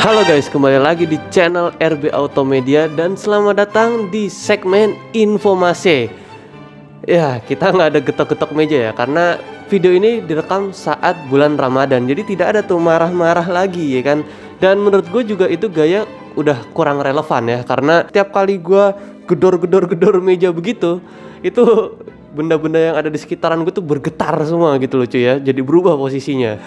Halo guys, kembali lagi di channel RB Auto Media dan selamat datang di segmen informasi. Ya, kita nggak ada getok-getok meja ya, karena video ini direkam saat bulan Ramadan, jadi tidak ada tuh marah-marah lagi ya kan. Dan menurut gue juga itu gaya udah kurang relevan ya, karena tiap kali gue gedor-gedor meja begitu, itu benda-benda yang ada di sekitaran gue tuh bergetar semua gitu loh cuy ya, jadi berubah posisinya.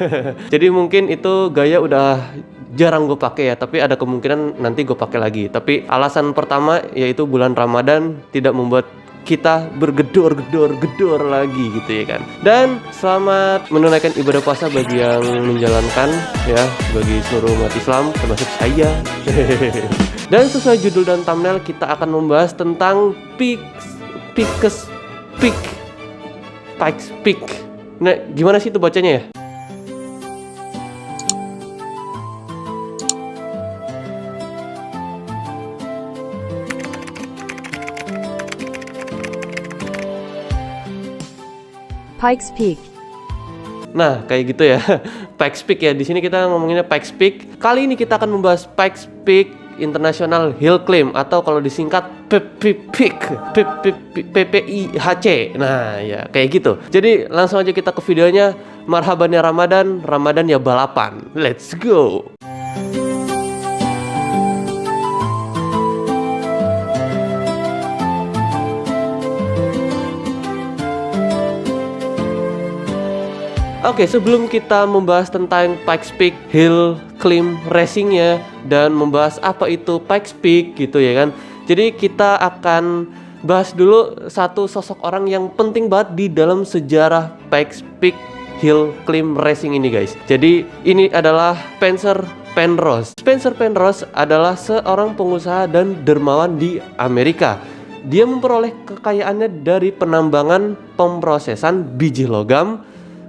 Jadi mungkin itu gaya udah jarang gue pakai ya, tapi ada kemungkinan nanti gue pakai lagi. Tapi alasan pertama yaitu bulan Ramadan tidak membuat kita bergedor-gedor lagi gitu ya kan. Dan selamat menunaikan ibadah puasa bagi yang menjalankan ya, bagi seluruh umat Islam termasuk saya. Dan sesuai judul dan thumbnail, kita akan membahas tentang Pikes Peak. Nah, gimana sih itu bacanya ya? Pikes Peak. Nah, kayak gitu ya. Pikes Peak ya. Di sini kita ngomonginnya Pikes Peak. Kali ini kita akan membahas Pikes Peak International Hill Climb, atau kalau disingkat PPIHC. Nah, ya kayak gitu. Jadi langsung aja kita ke videonya. Marhaban ya Ramadan, Ramadan ya balapan. Let's go. Oke, sebelum kita membahas tentang Pikes Peak Hill Climb Racing-nya dan membahas apa itu Pikes Peak gitu ya kan. Jadi kita akan bahas dulu satu sosok orang yang penting banget di dalam sejarah Pikes Peak Hill Climb Racing ini guys. Jadi ini adalah Spencer Penrose. Spencer Penrose adalah seorang pengusaha dan dermawan di Amerika. Dia memperoleh kekayaannya dari penambangan, pemrosesan biji logam,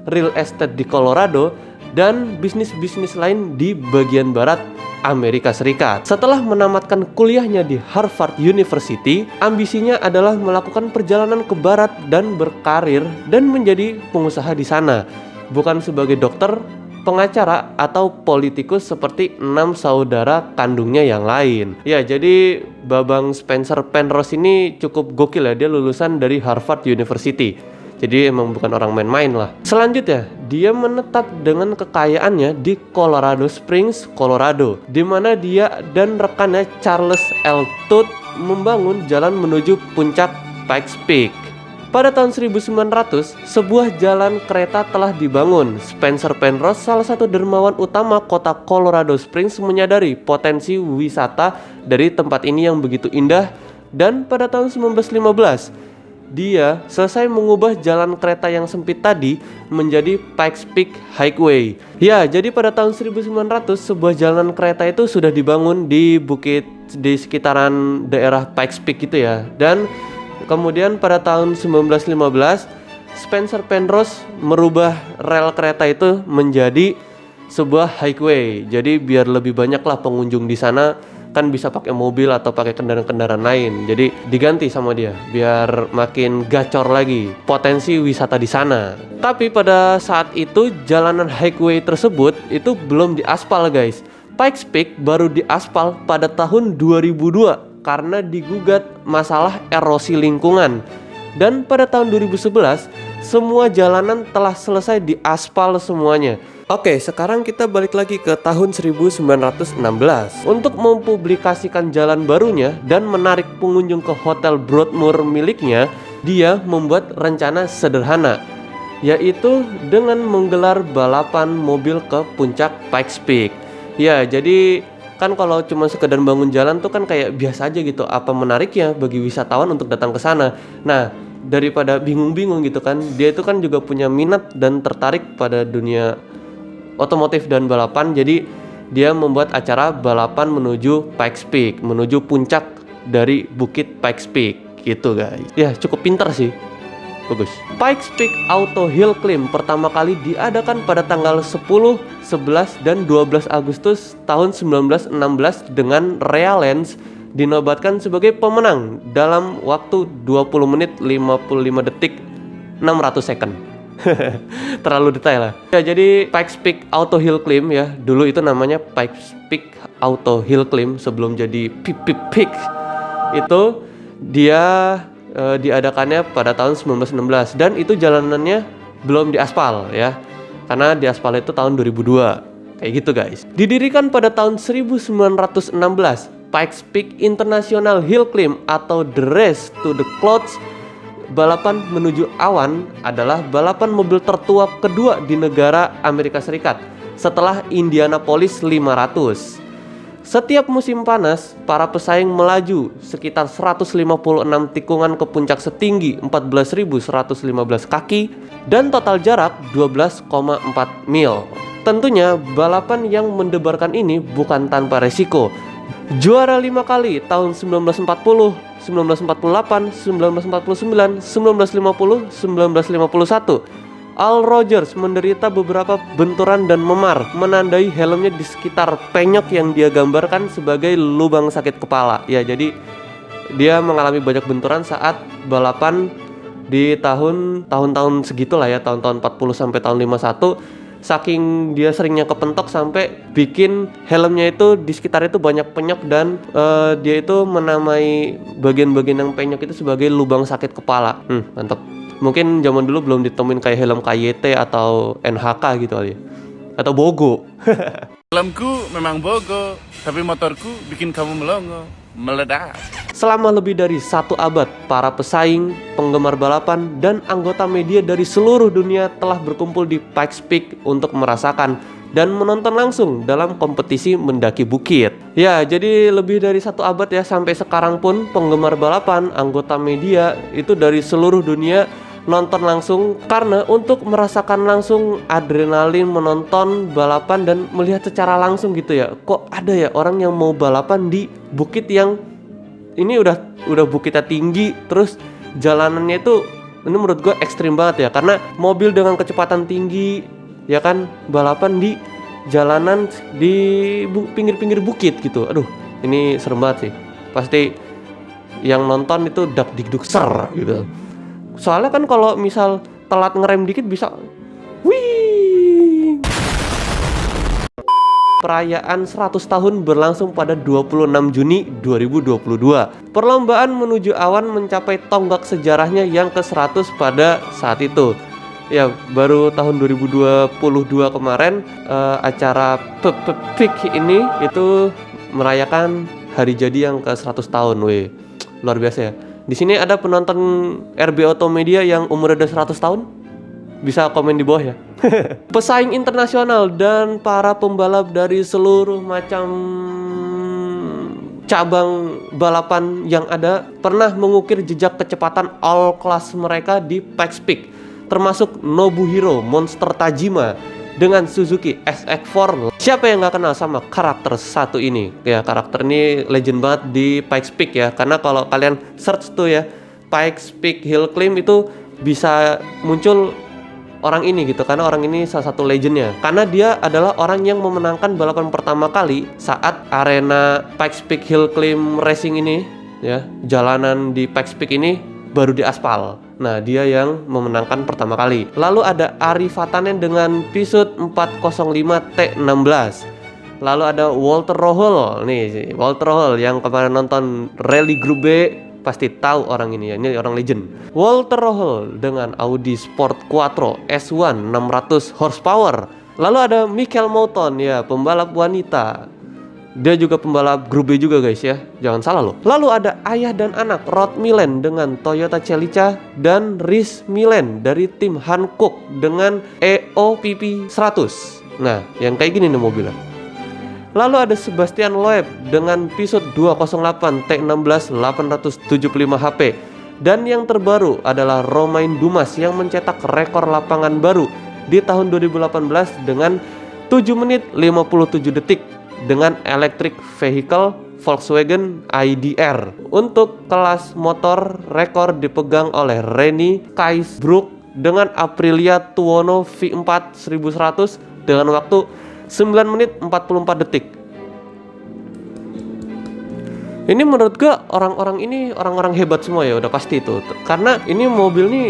real estate di Colorado, dan bisnis-bisnis lain di bagian barat Amerika Serikat. Setelah menamatkan kuliahnya di Harvard University, ambisinya adalah melakukan perjalanan ke barat dan berkarir dan menjadi pengusaha di sana, bukan sebagai dokter, pengacara, atau politikus seperti 6 saudara kandungnya yang lain. Ya, jadi Babang Spencer Penrose ini cukup gokil ya, dia lulusan dari Harvard University. Jadi emang bukan orang main-main lah. Selanjutnya, dia menetap dengan kekayaannya di Colorado Springs, Colorado, di mana dia dan rekannya Charles L. Todd membangun jalan menuju puncak Pikes Peak. Pada tahun 1900, sebuah jalan kereta telah dibangun. Spencer Penrose, salah satu dermawan utama kota Colorado Springs, menyadari potensi wisata dari tempat ini yang begitu indah, dan pada tahun 1915, dia selesai mengubah jalan kereta yang sempit tadi menjadi Pikes Peak Highway. Ya, jadi pada tahun 1900 sebuah jalan kereta itu sudah dibangun di bukit di sekitaran daerah Pikes Peak gitu ya. Dan kemudian pada tahun 1915 Spencer Penrose merubah rel kereta itu menjadi sebuah highway. Jadi biar lebih banyaklah pengunjung di sana, kan bisa pakai mobil atau pakai kendaraan-kendaraan lain. Jadi diganti sama dia biar makin gacor lagi potensi wisata di sana. Tapi pada saat itu jalanan highway tersebut itu belum diaspal guys. Pikes Peak baru diaspal pada tahun 2002 karena digugat masalah erosi lingkungan. Dan pada tahun 2011 semua jalanan telah selesai diaspal semuanya. Oke, sekarang kita balik lagi ke tahun 1916. Untuk mempublikasikan jalan barunya dan menarik pengunjung ke Hotel Broadmoor miliknya, dia membuat rencana sederhana, yaitu dengan menggelar balapan mobil ke puncak Pikes Peak. Ya, jadi kan kalau cuma sekedar bangun jalan tuh kan kayak biasa aja gitu. Apa menariknya bagi wisatawan untuk datang ke sana? Nah, daripada bingung-bingung gitu kan, dia itu kan juga punya minat dan tertarik pada dunia otomotif dan balapan. Jadi dia membuat acara balapan menuju Pikes Peak, menuju puncak dari bukit Pikes Peak gitu guys. Ya, cukup pintar sih. Bagus. Pikes Peak Auto Hill Climb pertama kali diadakan pada tanggal 10, 11, dan 12 Agustus tahun 1916 dengan Rea Lance dinobatkan sebagai pemenang dalam waktu 20 menit 55 detik 600 second. Terlalu detail lah. Ya, jadi Pikes Peak Auto Hill Climb ya, dulu itu namanya Pikes Peak Auto Hill Climb sebelum jadi Pip Pip Peak itu dia diadakannya pada tahun 1916 dan itu jalanannya belum diaspal ya. Karena diaspal itu tahun 2002. Kayak gitu guys. Didirikan pada tahun 1916, Pikes Peak International Hill Climb atau The Race to the Clouds, balapan menuju awan, adalah balapan mobil tertua kedua di negara Amerika Serikat setelah Indianapolis 500. Setiap musim panas, para pesaing melaju sekitar 156 tikungan ke puncak setinggi 14.115 kaki dan total jarak 12,4 mil. Tentunya balapan yang mendebarkan ini bukan tanpa resiko. Juara 5 kali tahun 1940, 1948, 1949, 1950, 1951. Al Rogers menderita beberapa benturan dan memar, menandai helmnya di sekitar penyok yang dia gambarkan sebagai lubang sakit kepala. Ya, jadi dia mengalami banyak benturan saat balapan di tahun-tahun segitulah ya, tahun-tahun 40 sampai tahun 51. Saking dia seringnya kepentok sampai bikin helmnya itu di sekitar itu banyak penyok dan dia itu menamai bagian-bagian yang penyok itu sebagai lubang sakit kepala. Mantap. Mungkin zaman dulu belum ditemuin kayak helm KYT atau NHK gitu kali ya. Atau Bogo. Helmku memang Bogo, tapi motorku bikin kamu melongo, meledak. Selama lebih dari 1 abad, para pesaing, penggemar balapan, dan anggota media dari seluruh dunia telah berkumpul di Pikes Peak untuk merasakan dan menonton langsung dalam kompetisi mendaki bukit. Ya, jadi lebih dari 1 abad ya, sampai sekarang pun penggemar balapan, anggota media itu dari seluruh dunia nonton langsung karena untuk merasakan langsung adrenalin menonton balapan dan melihat secara langsung gitu ya. Kok ada ya orang yang mau balapan di bukit yang ini udah bukitnya tinggi, terus jalanannya itu ini menurut gue ekstrim banget ya, karena mobil dengan kecepatan tinggi ya kan balapan di jalanan di pinggir-pinggir bukit gitu. Aduh, ini serem banget sih. Pasti yang nonton itu dak dikduk ser gitu. Soalnya kan kalau misal telat ngerem dikit bisa wih. Perayaan 100 tahun berlangsung pada 26 Juni 2022. Perlombaan menuju awan mencapai tonggak sejarahnya yang ke-100 pada saat itu. Ya, baru tahun 2022 kemarin acara Peak ini itu merayakan hari jadi yang ke-100 tahun. Weh, luar biasa ya. Di sini ada penonton RB Auto Media yang umurnya udah 100 tahun? Bisa komen di bawah ya. Pesaing internasional dan para pembalap dari seluruh macam cabang balapan yang ada pernah mengukir jejak kecepatan all class mereka di Pikes Peak, termasuk Nobuhiro Monster Tajima dengan Suzuki SX4. Siapa yang gak kenal sama karakter satu ini? Ya, karakter ini legend banget di Pikes Peak ya. Karena kalau kalian search tuh ya, Pikes Peak Hill Climb itu bisa muncul orang ini gitu. Karena orang ini salah satu legendnya. Karena dia adalah orang yang memenangkan balapan pertama kali saat arena Pikes Peak Hill Climb Racing ini ya, jalanan di Pikes Peak ini baru diaspal. Nah, dia yang memenangkan pertama kali. Lalu ada Ari Vatanen dengan Peugeot 405 T16. Lalu ada Walter Rohel. Nih, Walter Rohel yang kemarin nonton Rally Group B pasti tahu orang ini ya. Ini orang legend. Walter Rohel dengan Audi Sport Quattro S1 600 horsepower. Lalu ada Michael Mouton ya, pembalap wanita. Dia juga pembalap Grup B juga guys ya, jangan salah loh. Lalu ada ayah dan anak, Rod Millen dengan Toyota Celica dan Rhys Millen dari tim Hankook dengan EOPP 100. Nah, yang kayak gini nih mobilnya. Lalu ada Sebastian Loeb dengan Peugeot 208 T16 875 HP. Dan yang terbaru adalah Romain Dumas yang mencetak rekor lapangan baru di tahun 2018 dengan 7 menit 57 detik dengan electric vehicle Volkswagen IDR. Untuk kelas motor, rekor dipegang oleh Reni Kaisbrook dengan Aprilia Tuono V4 1100 dengan waktu 9 menit 44 detik. Ini menurut gue orang-orang ini orang-orang hebat semua ya, udah pasti itu. Karena ini mobil nih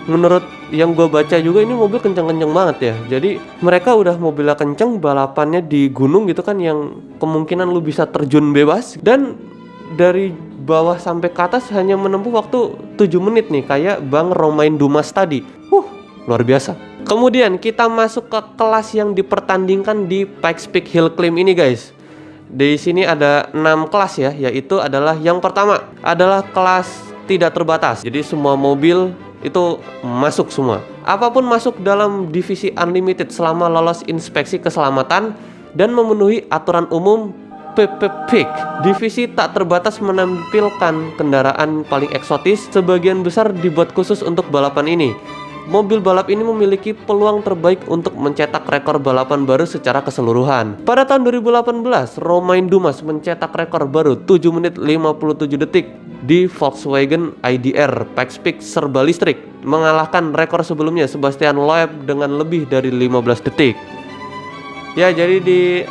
menurut yang gue baca juga ini mobil kenceng-kenceng banget ya. Jadi mereka udah mobilnya kenceng, balapannya di gunung gitu kan, yang kemungkinan lu bisa terjun bebas, dan dari bawah sampai ke atas hanya menempuh waktu 7 menit nih, kayak Bang Romain Dumas tadi. Luar biasa. Kemudian kita masuk ke kelas yang dipertandingkan di Pikes Peak Hill Climb ini guys. Di sini ada 6 kelas ya, yaitu adalah yang pertama adalah kelas tidak terbatas. Jadi semua mobil itu masuk semua. Apapun masuk dalam divisi unlimited selama lolos inspeksi keselamatan dan memenuhi aturan umum PPPIC. Divisi tak terbatas menampilkan kendaraan paling eksotis, sebagian besar dibuat khusus untuk balapan ini. Mobil balap ini memiliki peluang terbaik untuk mencetak rekor balapan baru secara keseluruhan. Pada tahun 2018, Romain Dumas mencetak rekor baru 7 menit 57 detik di Volkswagen IDR Pikes Peak serba listrik, mengalahkan rekor sebelumnya Sebastian Loeb dengan lebih dari 15 detik. Ya, jadi di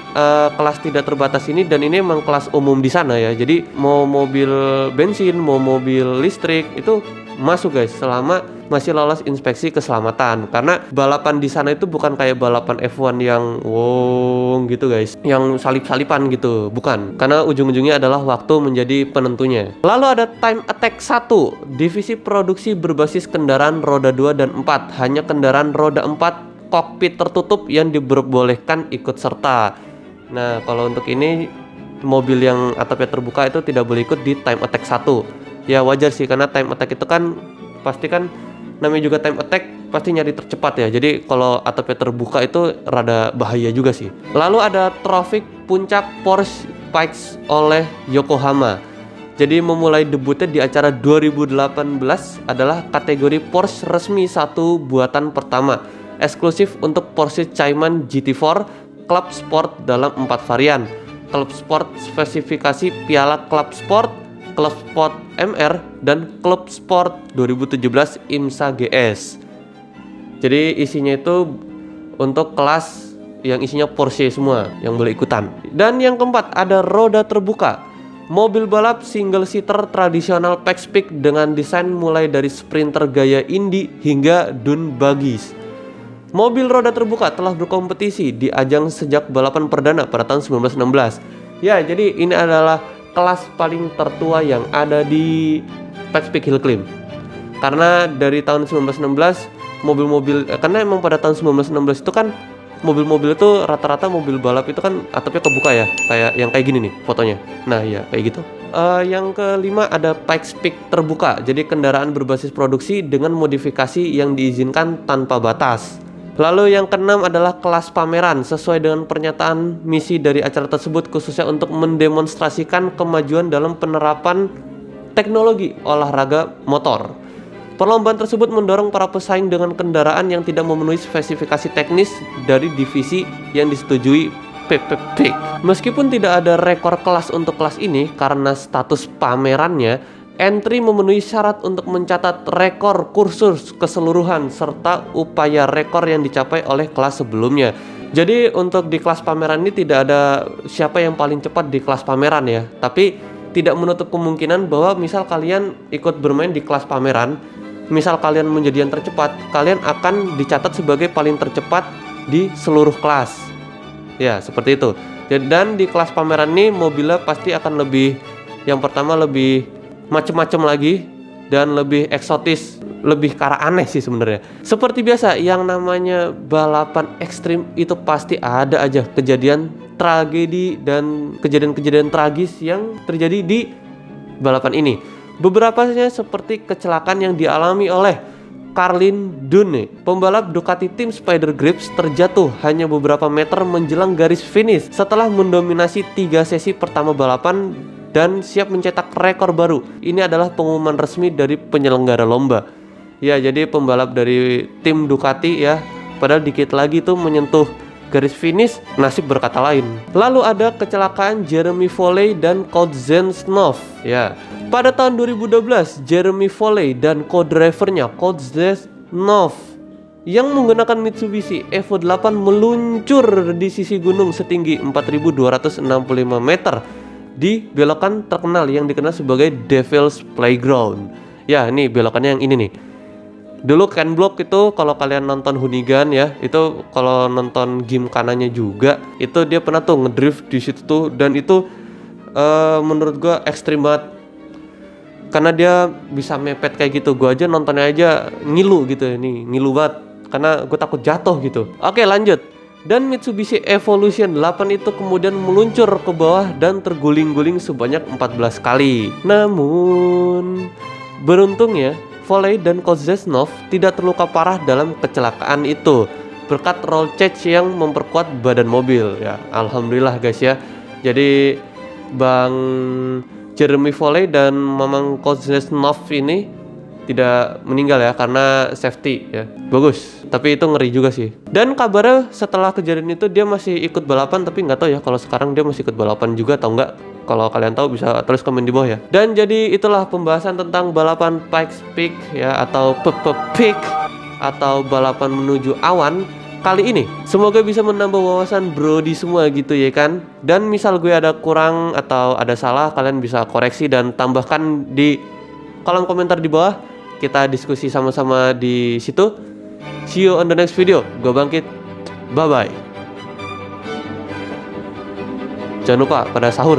kelas tidak terbatas ini, dan ini emang kelas umum di sana ya. Jadi mau mobil bensin, mau mobil listrik itu masuk guys, selama masih lolos inspeksi keselamatan. Karena balapan di sana itu bukan kayak balapan F1 yang wow gitu guys, yang salip-salipan gitu, bukan. Karena ujung-ujungnya adalah waktu menjadi penentunya. Lalu ada Time Attack 1, divisi produksi berbasis kendaraan roda 2 dan 4. Hanya kendaraan roda 4 kokpit tertutup yang diperbolehkan ikut serta. Nah, kalau untuk ini mobil yang atapnya terbuka itu tidak boleh ikut di Time Attack 1. Ya wajar sih, karena Time Attack itu kan pasti kan namanya juga Time Attack, pasti nyari tercepat ya. Jadi kalau atapnya terbuka itu rada bahaya juga sih. Lalu ada Trofik Puncak Porsche Pikes oleh Yokohama. Jadi memulai debutnya di acara 2018 adalah kategori Porsche resmi satu buatan pertama, eksklusif untuk Porsche Cayman GT4 Club Sport dalam 4 varian. Club Sport spesifikasi Piala Club Sport, Club Sport MR, dan Club Sport 2017 IMSA GS. Jadi isinya itu untuk kelas yang isinya Porsche semua yang boleh ikutan. Dan yang keempat ada roda terbuka, mobil balap single seater tradisional Pikes Peak dengan desain mulai dari Sprinter gaya Indy hingga dune buggies. Mobil roda terbuka telah berkompetisi di ajang sejak balapan perdana pada tahun 1916. Ya, jadi ini adalah kelas paling tertua yang ada di Pikes Peak Hill Climb. Karena dari tahun 1916 mobil-mobil, karena emang pada tahun 1916 itu kan mobil-mobil itu rata-rata mobil balap itu kan atapnya kebuka ya, kayak yang kayak gini nih fotonya. Nah ya kayak gitu. Yang kelima ada Pikes Peak terbuka, jadi kendaraan berbasis produksi dengan modifikasi yang diizinkan tanpa batas. Lalu yang keenam adalah kelas pameran, sesuai dengan pernyataan misi dari acara tersebut, khususnya untuk mendemonstrasikan kemajuan dalam penerapan teknologi olahraga motor. Perlombaan tersebut mendorong para pesaing dengan kendaraan yang tidak memenuhi spesifikasi teknis dari divisi yang disetujui PPP. Meskipun tidak ada rekor kelas untuk kelas ini karena status pamerannya, entry memenuhi syarat untuk mencatat rekor kursus keseluruhan serta upaya rekor yang dicapai oleh kelas sebelumnya. Jadi untuk di kelas pameran ini tidak ada siapa yang paling cepat di kelas pameran ya, tapi tidak menutup kemungkinan bahwa misal kalian ikut bermain di kelas pameran, misal kalian menjadi yang tercepat, kalian akan dicatat sebagai paling tercepat di seluruh kelas. Ya, seperti itu. Dan di kelas pameran ini mobilnya pasti akan lebih, yang pertama lebih macem-macem lagi dan lebih eksotis, lebih ke arah aneh sih sebenarnya. Seperti biasa, yang namanya balapan ekstrim itu pasti ada aja kejadian tragedi dan kejadian-kejadian tragis yang terjadi di balapan ini. Beberapanya seperti kecelakaan yang dialami oleh Carlin Dune, pembalap Ducati tim Spider Grips, terjatuh hanya beberapa meter menjelang garis finish setelah mendominasi 3 sesi pertama balapan dan siap mencetak rekor baru. Ini adalah pengumuman resmi dari penyelenggara lomba. Ya, jadi pembalap dari tim Ducati ya, padahal dikit lagi tuh menyentuh garis finish, nasib berkata lain. Lalu ada kecelakaan Jeremy Foley dan Koznetsov. Ya, pada tahun 2012 Jeremy Foley dan co-drivernya Koznetsov yang menggunakan Mitsubishi Evo 8 meluncur di sisi gunung setinggi 4.265 meter di belokan terkenal yang dikenal sebagai Devil's Playground. Ya, ini belokannya yang ini nih. Dulu Ken Block itu kalau kalian nonton Hunigan ya, itu kalau nonton game kanannya juga, itu dia pernah tuh ngedrift di situ tuh, dan itu menurut gua ekstrim banget. Karena dia bisa mepet kayak gitu, gua aja nontonnya aja ngilu gitu ya, nih ngilu banget karena gue takut jatuh gitu. Oke, lanjut. Dan Mitsubishi Evolution 8 itu kemudian meluncur ke bawah dan terguling-guling sebanyak 14 kali. Namun beruntungnya Foley dan Kozeznov tidak terluka parah dalam kecelakaan itu berkat roll cage yang memperkuat badan mobil ya. Alhamdulillah guys ya. Jadi Bang Jeremy Foley dan Mamang Kozeznov ini tidak meninggal ya karena safety ya. Bagus, tapi itu ngeri juga sih. Dan kabarnya setelah kejadian itu dia masih ikut balapan, tapi nggak tahu ya kalau sekarang dia masih ikut balapan juga atau enggak. Kalau kalian tahu bisa tulis komen di bawah ya. Dan jadi itulah pembahasan tentang balapan Pikes Peak ya, atau Peak atau balapan menuju awan kali ini. Semoga bisa menambah wawasan Brody semua gitu ya kan. Dan misal gue ada kurang atau ada salah, kalian bisa koreksi dan tambahkan di kolom komentar di bawah. Kita diskusi sama-sama di situ. See you on the next video. Gue Bangkit. Bye bye. Jangan lupa pada sahur.